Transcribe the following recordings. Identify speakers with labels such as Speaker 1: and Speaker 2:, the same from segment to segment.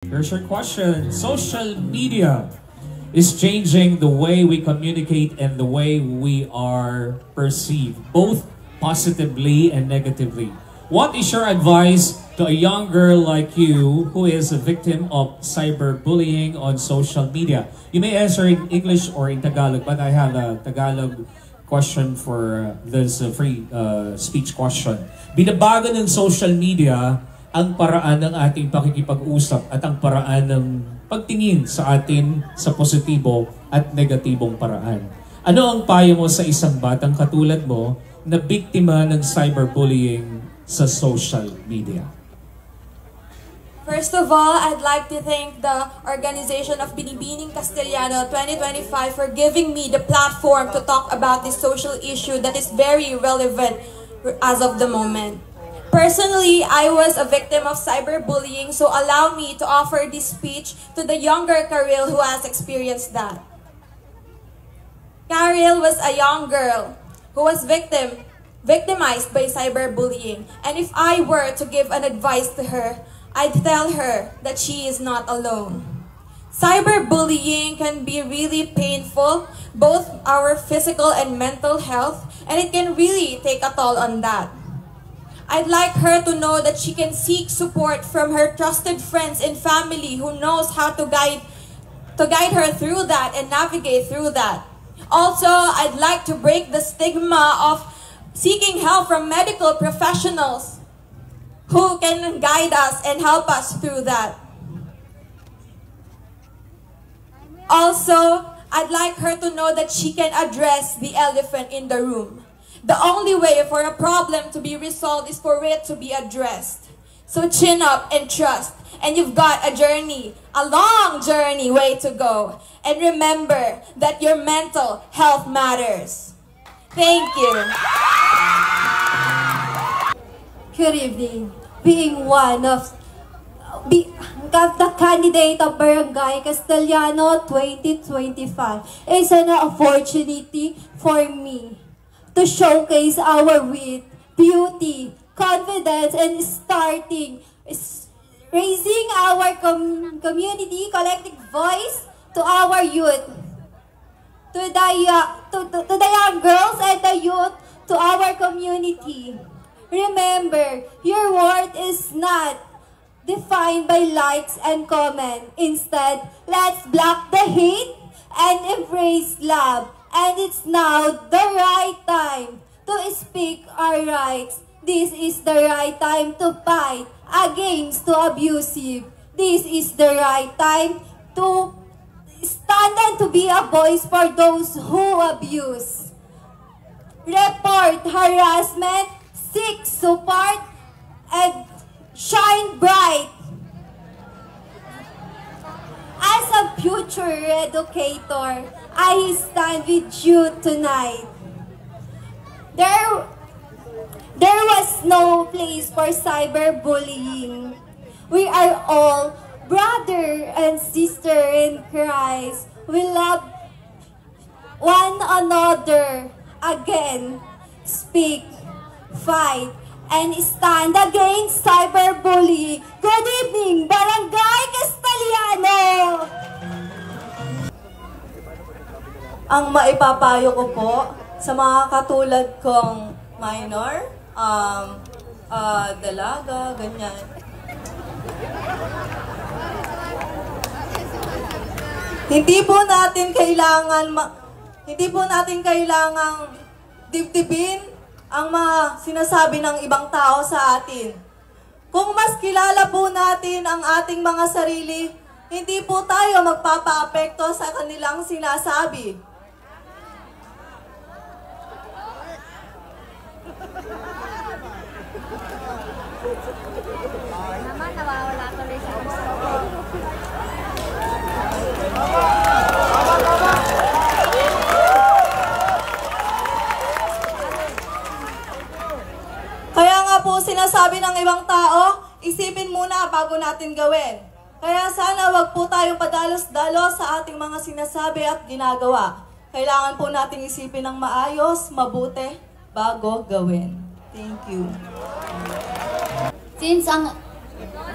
Speaker 1: Here's your question. Social media is changing the way we communicate and the way we are perceived, both positively and negatively. What is your advice to a young girl like you who is a victim of cyberbullying on social media? You may answer in English or in Tagalog, but I have a Tagalog question for this free speech question. Binabago ng social media ang paraan ng ating pakikipag-usap at ang paraan ng pagtingin sa atin sa positibo at negatibong paraan. Ano ang payo mo sa isang batang katulad mo na biktima ng cyberbullying sa social media?
Speaker 2: First of all, I'd like to thank the organization of Binibining Castellano 2025 for giving me the platform to talk about this social issue that is very relevant as of the moment. Personally, I was a victim of cyberbullying, so allow me to offer this speech to the younger Karil who has experienced that. Karil was a young girl who was victimized by cyberbullying, and if I were to give an advice to her, I'd tell her that she is not alone. Cyberbullying can be really painful, both our physical and mental health, and it can really take a toll on that. I'd like her to know that she can seek support from her trusted friends and family who knows how to guide her through that and navigate through that. Also, I'd like to break the stigma of seeking help from medical professionals who can guide us and help us through that. Also, I'd like her to know that she can address the elephant in the room. The only way for a problem to be resolved is for it to be addressed. So chin up and trust. And you've got a journey, a long journey way to go. And remember that your mental health matters. Thank you.
Speaker 3: Good evening. Being one of the candidate of Barangay Castellano 2025 is an opportunity for me to showcase our wit, beauty, confidence, and raising our community collective voice to our youth, to the young girls and the youth, to our community. Remember, your worth is not defined by likes and comments. Instead, let's block the hate and embrace love. And it's now the right time to speak our rights. This is the right time to fight against the abusive. This is the right time to stand and to be a voice for those who abuse. Report harassment, seek support, and shine bright. As a future educator, I stand with you tonight. There was no place for cyberbullying. We are all brother and sister in Christ. We love one another. Again, speak, fight, and stand against cyberbullying. Good evening, Barangay Castellano!
Speaker 4: Ang maipapayo ko po sa mga katulad kong minor, dalaga, ganyan. Hindi po natin kailangang dibdibin ang mga sinasabi ng ibang tao sa atin. Kung mas kilala po natin ang ating mga sarili, hindi po tayo magpapaapekto sa kanilang sinasabi.
Speaker 5: Naman, nawawala tuloy sa gusto ko.
Speaker 4: Kaya nga po sinasabi ng ibang tao, isipin muna bago natin gawin. Kaya sana wag po tayong padalos-dalos sa ating mga sinasabi at ginagawa. Kailangan po nating isipin ng maayos, mabuti, bago gawin. Thank you.
Speaker 5: Since ang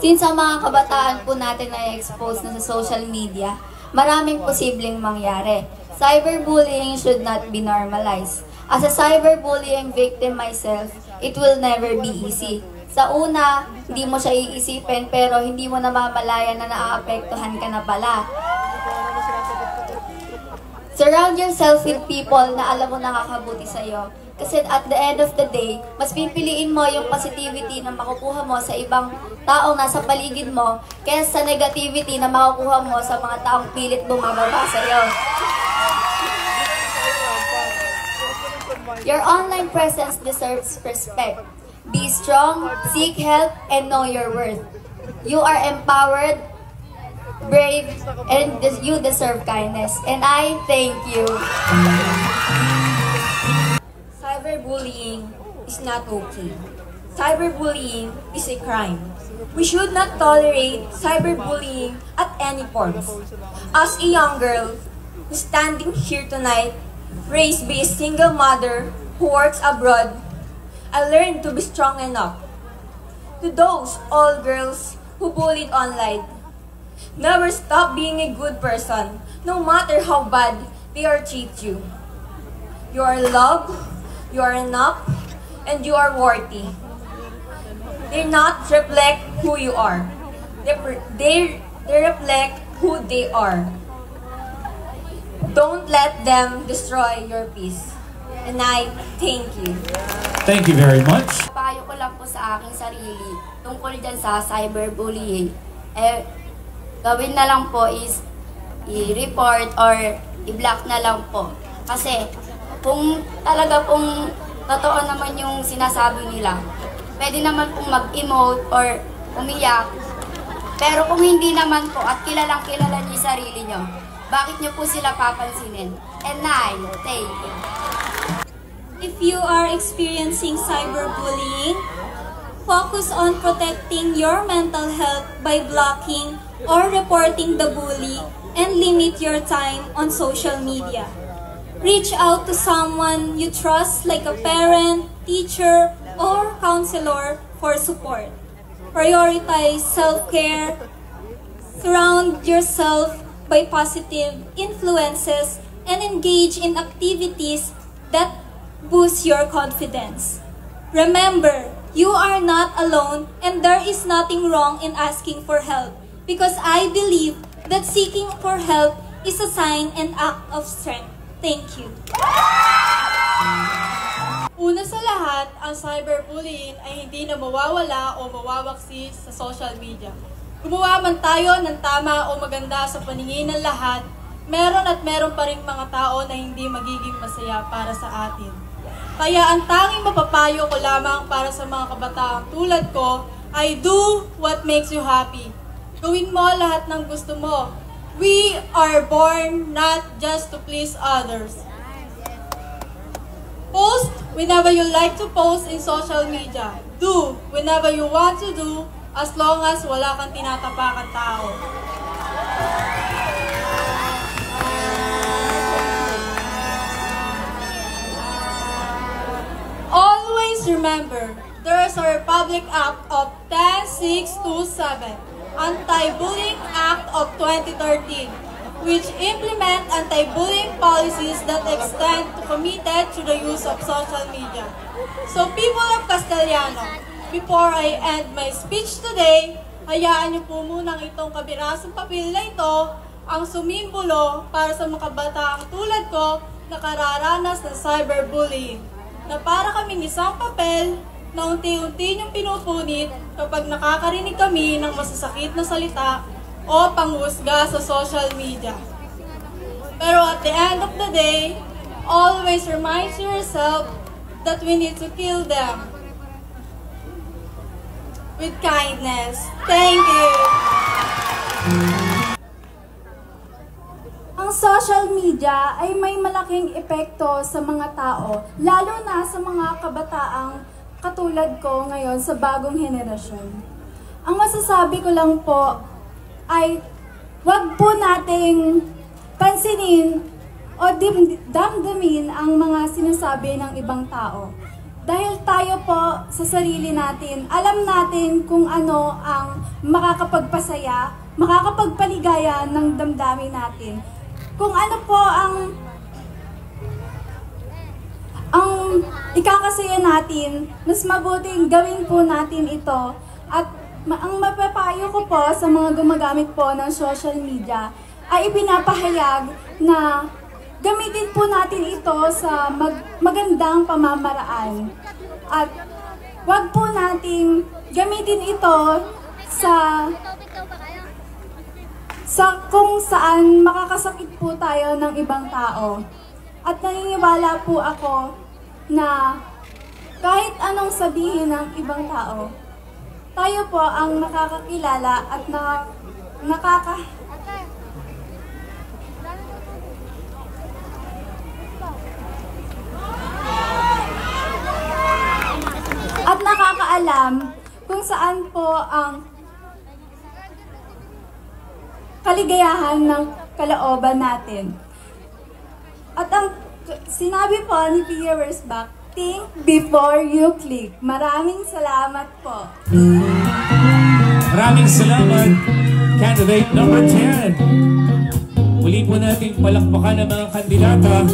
Speaker 3: Since ang mga kabataan po natin ay exposed na sa social media, maraming posibleng mangyari. Cyberbullying should not be normalized. As a cyberbullying victim myself, it will never be easy. Sa una, hindi mo siya iisipin pero hindi mo namamalayan na naaapektuhan ka na pala. Surround yourself with people na alam mo nakakabuti sa'yo. Kasi at the end of the day, mas pipiliin mo yung positivity na makukuha mo sa ibang taong nasa paligid mo kaysa sa negativity na makukuha mo sa mga taong pilit bumababa sa'yo. Your online presence deserves respect. Be strong, seek help, and know your worth. You are empowered, brave, and you deserve kindness. And I thank you.
Speaker 2: Cyberbullying is not okay. Cyberbullying is a crime. We should not tolerate cyberbullying at any forms. As a young girl who's standing here tonight, raised by a single mother who works abroad, I learned to be strong enough. To those old girls who bullied online, never stop being a good person, no matter how bad they are treat you. You are loved, you are enough, and you are worthy. They not reflect who you are. They reflect who they are. Don't let them destroy your peace. And I thank you.
Speaker 1: Thank you very much.
Speaker 3: Payo ko lang po sa aking sarili tungkol dyan sa cyberbullying. Gawin na lang po is i-report or i-block na lang po. Kasi kung talaga pong totoo naman yung sinasabi nila, pwede naman pong mag-emote or umiyak. Pero kung hindi naman po at kilalang kilala niyo yung sarili niyo, bakit niyo po sila papansinin? And I thank you.
Speaker 6: If you are experiencing cyberbullying, focus on protecting your mental health by blocking or reporting the bully and limit your time on social media. Reach out to someone you trust like a parent, teacher, or counselor for support. Prioritize self-care. Surround yourself by positive influences and engage in activities that boost your confidence. Remember, you are not alone and there is nothing wrong in asking for help because I believe that seeking for help is a sign and act of strength. Thank you.
Speaker 4: Una sa lahat, ang cyberbullying ay hindi na mawawala o mawawaksi sa social media. Gumawa man tayo ng tama o maganda sa paningin ng lahat, meron pa rin mga tao na hindi magiging masaya para sa atin. Kaya ang tanging mapapayo ko lamang para sa mga kabataang tulad ko ay do what makes you happy. Gawin mo lahat ng gusto mo. We are born not just to please others. Post whenever you like to post in social media. Do whenever you want to do as long as wala kang tinatapakan tao. Always remember, there is a Republic Act of 10627, Anti-Bullying Act of 2013, which implement anti-bullying policies that extend to committed to the use of social media. So people of Castellano, before I end my speech today, hayaan niyo po munang itong kabirasong papel na ito ang sumimbolo para sa mga kabataang tulad ko na kararanas ng cyberbullying, na para kaming isang papel na unti-unti niyong pinupunit kapag nakakarinig kami ng masasakit na salita o panghusga sa social media. Pero at the end of the day, always remind yourself that we need to kill them with kindness. Thank you!
Speaker 7: Ang social media ay may malaking epekto sa mga tao, lalo na sa mga kabataang katulad ko ngayon sa bagong henerasyon. Ang masasabi ko lang po ay wag po nating pansinin o damdamin ang mga sinasabi ng ibang tao. Dahil tayo po sa sarili natin, alam natin kung ano ang makakapagpasaya, makakapagpaligaya ng damdamin natin. Kung ano po ang ikakasaya natin, mas mabuting gawin po natin ito. At ang mapapayo ko po sa mga gumagamit po ng social media ay ipinapahayag na gamitin po natin ito sa magandang pamamaraan. At wag po nating gamitin ito sa kung saan makakasakit po tayo ng ibang tao. At naniniwala po ako na kahit anong sabihin ng ibang tao, tayo po ang nakakakilala at nakakaalam kung saan po ang kaligayahan ng kalooban natin. At ang sinabi po ni Pia Wiersbach, think before you click. Maraming salamat po.
Speaker 1: Maraming salamat, candidate number 10. Muli po nating palakpakan ng mga kandidata.